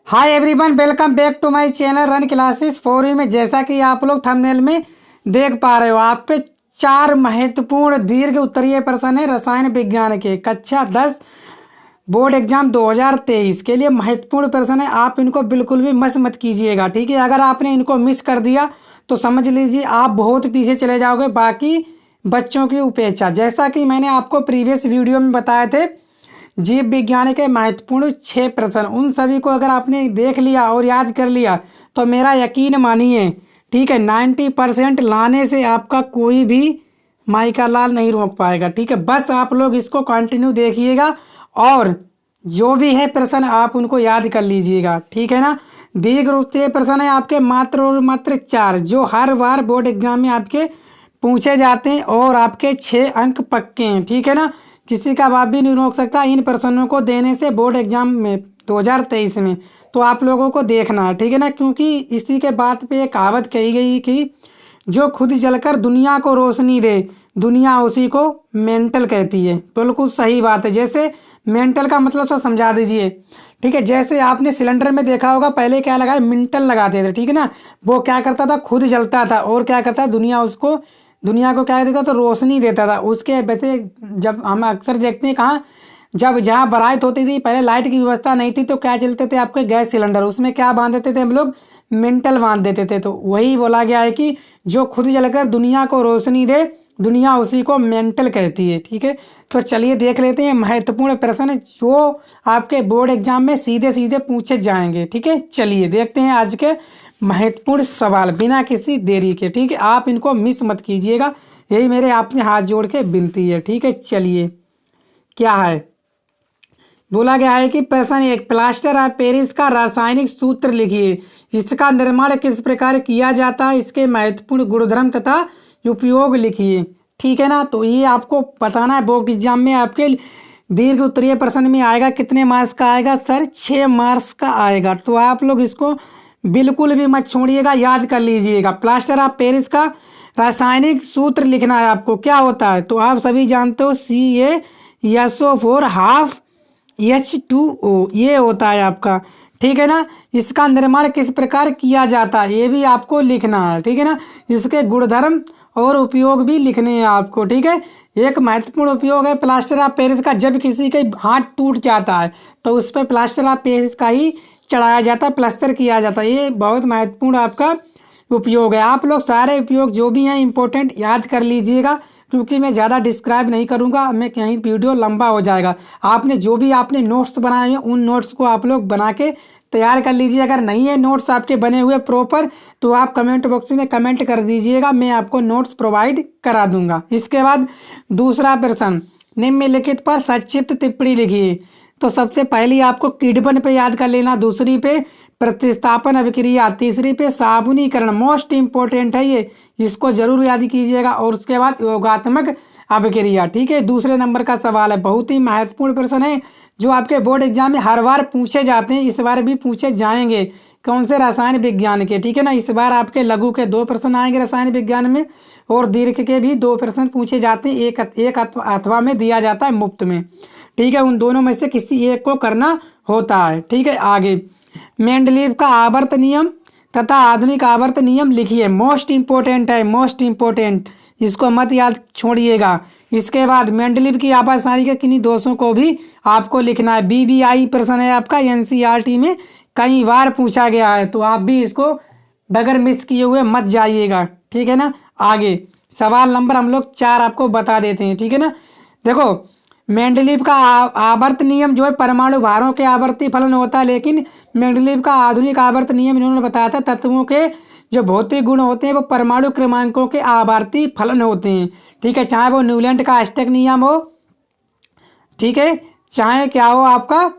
Hi everyone, welcome back to my channel run classes for you में। जैसा कि आप लोग थंबनेल में देख पा रहे हो, आप पे 4 महत्वपूर्ण दीर्घ उत्तरीय प्रश्न है रसायन विज्ञान के कक्षा 10 बोर्ड एग्जाम 2023 के लिए महत्वपूर्ण प्रश्न है। आप इनको बिल्कुल भी मिस मत कीजिएगा, ठीक है। अगर आपने इनको मिस कर दिया तो समझ लीजिए आप बहुत पीछे चले जाओगे बाकी बच्चों की अपेक्षा। जैसा कि मैंने आपको प्रीवियस वीडियो में बताए थे, जीव विज्ञान के महत्वपूर्ण 6 प्रश्न, उन सभी को अगर आपने देख लिया और याद कर लिया तो मेरा यकीन मानिए, ठीक है, 90% लाने से आपका कोई भी माइका लाल नहीं रोक पाएगा, ठीक है। बस आप लोग इसको कंटिन्यू देखिएगा और जो भी है प्रश्न आप उनको याद कर लीजिएगा, ठीक है ना। दीर्घ उत्तरीय प्रश्न है आपके मात्र और मात्र 4, जो हर बार बोर्ड एग्जाम में आपके पूछे जाते हैं और आपके 6 अंक पक्के हैं, ठीक है ना। किसी का बाप भी नहीं रोक सकता इन प्रश्नों को देने से बोर्ड एग्जाम में 2023 में। तो आप लोगों को देखना है, ठीक है ना, क्योंकि इसी के बात पे एक कहावत कही गई कि जो खुद जलकर दुनिया को रोशनी दे, दुनिया उसी को मेंटल कहती है। बिल्कुल सही बात है। जैसे मेंटल का मतलब सब समझा दीजिए, ठीक है। जैसे आपने सिलेंडर में देखा होगा, पहले क्या लगाए, मेंटल लगाते थे, ठीक है ना। वो क्या करता था, खुद जलता था और क्या करता है, दुनिया को क्या देता, तो रोशनी देता था। उसके वैसे जब हम अक्सर देखते हैं कहाँ, जब जहाँ बारात होती थी, पहले लाइट की व्यवस्था नहीं थी तो क्या चलते थे आपके गैस सिलेंडर, उसमें क्या बांध देते थे हम लोग, मेंटल बांध देते थे। तो वही बोला गया है कि जो खुद जलकर दुनिया को रोशनी दे, दुनिया उसी को मेंटल कहती है, ठीक है। तो चलिए देख लेते हैं महत्वपूर्ण प्रश्न जो आपके बोर्ड एग्जाम में सीधे सीधे पूछे जाएंगे, ठीक है। चलिए देखते हैं आज के महत्वपूर्ण सवाल बिना किसी देरी के, ठीक है। आप इनको मिस मत कीजिएगा, यही मेरे आपसे हाथ जोड़ के विनती है, ठीक है। चलिए क्या है, बोला गया है कि प्रश्न 1, प्लास्टर ऑफ पेरिस का रासायनिक सूत्र लिखिए। इसका निर्माण किस प्रकार किया जाता है, इसके महत्वपूर्ण गुणधर्म तथा उपयोग लिखिए, ठीक है ना। तो ये आपको बताना है बोर्ड एग्जाम में आपके दीर्घ उत्तरीय प्रश्न में आएगा। कितने मार्क्स का आएगा सर, 6 मार्क्स का आएगा। तो आप लोग इसको बिल्कुल भी मत छोड़िएगा, याद कर लीजिएगा। प्लास्टर ऑफ पेरिस का रासायनिक सूत्र लिखना है आपको। क्या होता है तो आप सभी जानते हो, CaSO4 हाफ H2O, ये होता है आपका, ठीक है ना। इसका निर्माण किस प्रकार किया जाता है ये भी आपको लिखना है, ठीक है ना। इसके गुणधर्म और उपयोग भी लिखने हैं आपको, ठीक है। एक महत्वपूर्ण उपयोग है प्लास्टर ऑफ पेरिस का, जब किसी का हाथ टूट जाता है तो उस पर प्लास्टर ऑफ पेरिस का ही चढ़ाया जाता है, प्लास्टर किया जाता है। ये बहुत महत्वपूर्ण आपका उपयोग है। आप लोग सारे उपयोग जो भी हैं इंपॉर्टेंट याद कर लीजिएगा, क्योंकि मैं ज़्यादा डिस्क्राइब नहीं करूँगा, मैं कहीं वीडियो लंबा हो जाएगा। आपने जो भी आपने नोट्स बनाए हैं उन नोट्स को आप लोग बना के तैयार कर लीजिए। अगर नहीं है नोट्स आपके बने हुए प्रॉपर तो आप कमेंट बॉक्स में कमेंट कर दीजिएगा, मैं आपको नोट्स प्रोवाइड करा दूंगा। इसके बाद दूसरा प्रश्न, निम्नलिखित पर संक्षिप्त टिप्पणी लिखिए। तो सबसे पहली आपको किण्वन पे याद कर लेना, दूसरी पे प्रतिस्थापन अभिक्रिया, तीसरी पे साबुनीकरण, मोस्ट इंपॉर्टेंट है ये, इसको जरूर याद कीजिएगा। और उसके बाद योगात्मक अभिक्रिया, ठीक है। दूसरे नंबर का सवाल है, बहुत ही महत्वपूर्ण प्रश्न है जो आपके बोर्ड एग्जाम में हर बार पूछे जाते हैं, इस बार भी पूछे जाएंगे। कौन से, रसायन विज्ञान के, ठीक है ना। इस बार आपके लघु के 2 प्रश्न आएंगे रसायन विज्ञान में और दीर्घ के भी 2 प्रश्न पूछे जाते हैं। एक अथवा में दिया जाता है मुफ्त में, ठीक है। उन दोनों में से किसी एक को करना होता है, ठीक है। आगे मेंडलीव का आवर्त नियम तथा आधुनिक आवर्त नियम लिखिए। मोस्ट इंपॉर्टेंट है, मोस्ट इंपॉर्टेंट, इसको मत याद छोड़िएगा। इसके बाद मेंडलीव की आपातसानी के किन्हीं दोषों को भी आपको लिखना है। BBI प्रश्न है आपका, NCERT में कई बार पूछा गया है, तो आप भी इसको बगैर मिस किए हुए मत जाइएगा, ठीक है ना। आगे सवाल नंबर हम लोग 4 आपको बता देते हैं, ठीक है ना। देखो मेंडलीव का आवर्त नियम जो है परमाणु भारों के आवर्ती फलन होता है, लेकिन मेंडलीव का आधुनिक आवर्त नियम इन्होंने बताया था तत्वों के जो भौतिक गुण होते हैं वो परमाणु क्रमांकों के आवर्ती फलन होते हैं, ठीक है। चाहे वो न्यूलैंड का अष्टक नियम हो, ठीक है, चाहे क्या हो आपका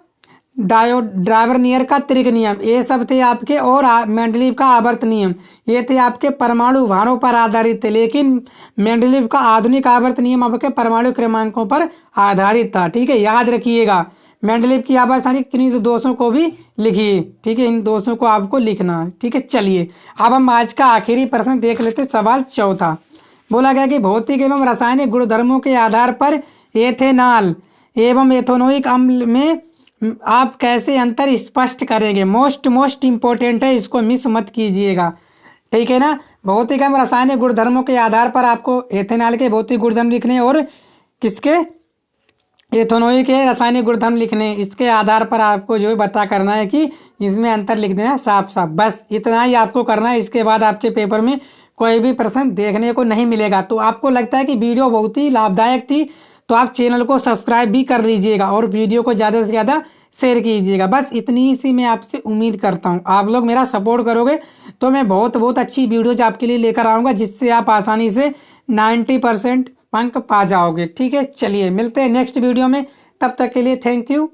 ड्राइवर का त्रिक नियम, ये सब थे आपके। और मेंडलीव का आवर्त नियम, ये थे आपके परमाणु भारों पर आधारित थे, लेकिन मेंडलीव का आधुनिक आवर्त नियम आपके परमाणु क्रमांकों पर आधारित था, ठीक है। याद रखिएगा मेंडलीव की आवर्त सारणी किन्हीं दोषों को भी लिखिए, ठीक है। इन दोषों को आपको लिखना है, ठीक है। चलिए अब हम आज का आखिरी प्रश्न देख लेते, सवाल चौथा। बोला गया कि भौतिक एवं रासायनिक गुणधर्मों के आधार पर एथेनॉल एवं एथेनोइक अम्ल में आप कैसे अंतर स्पष्ट करेंगे, मोस्ट इम्पोर्टेंट है, इसको मिस मत कीजिएगा। ठीक है ना। भौतिक एवं रासायनिक गुणधर्मों के आधार पर आपको एथेनॉल के भौतिक गुणधर्म लिखने हैं और किसके, एथेनॉल के रासायनिक गुणधर्म लिखने हैं। इसके आधार पर आपको जो है बता करना है कि इसमें अंतर लिख देना साफ साफ, बस इतना ही आपको करना है। इसके बाद आपके पेपर में कोई भी प्रश्न देखने को नहीं मिलेगा। तो आपको लगता है कि वीडियो बहुत ही लाभदायक थी तो आप चैनल को सब्सक्राइब भी कर लीजिएगा और वीडियो को ज़्यादा से ज़्यादा शेयर कीजिएगा। बस इतनी ही सी मैं आपसे उम्मीद करता हूँ। आप लोग मेरा सपोर्ट करोगे तो मैं बहुत अच्छी वीडियोज आपके लिए लेकर आऊँगा जिससे आप आसानी से 90% अंक पा जाओगे। ठीक है, चलिए मिलते हैं नेक्स्ट वीडियो में, तब तक के लिए थैंक यू।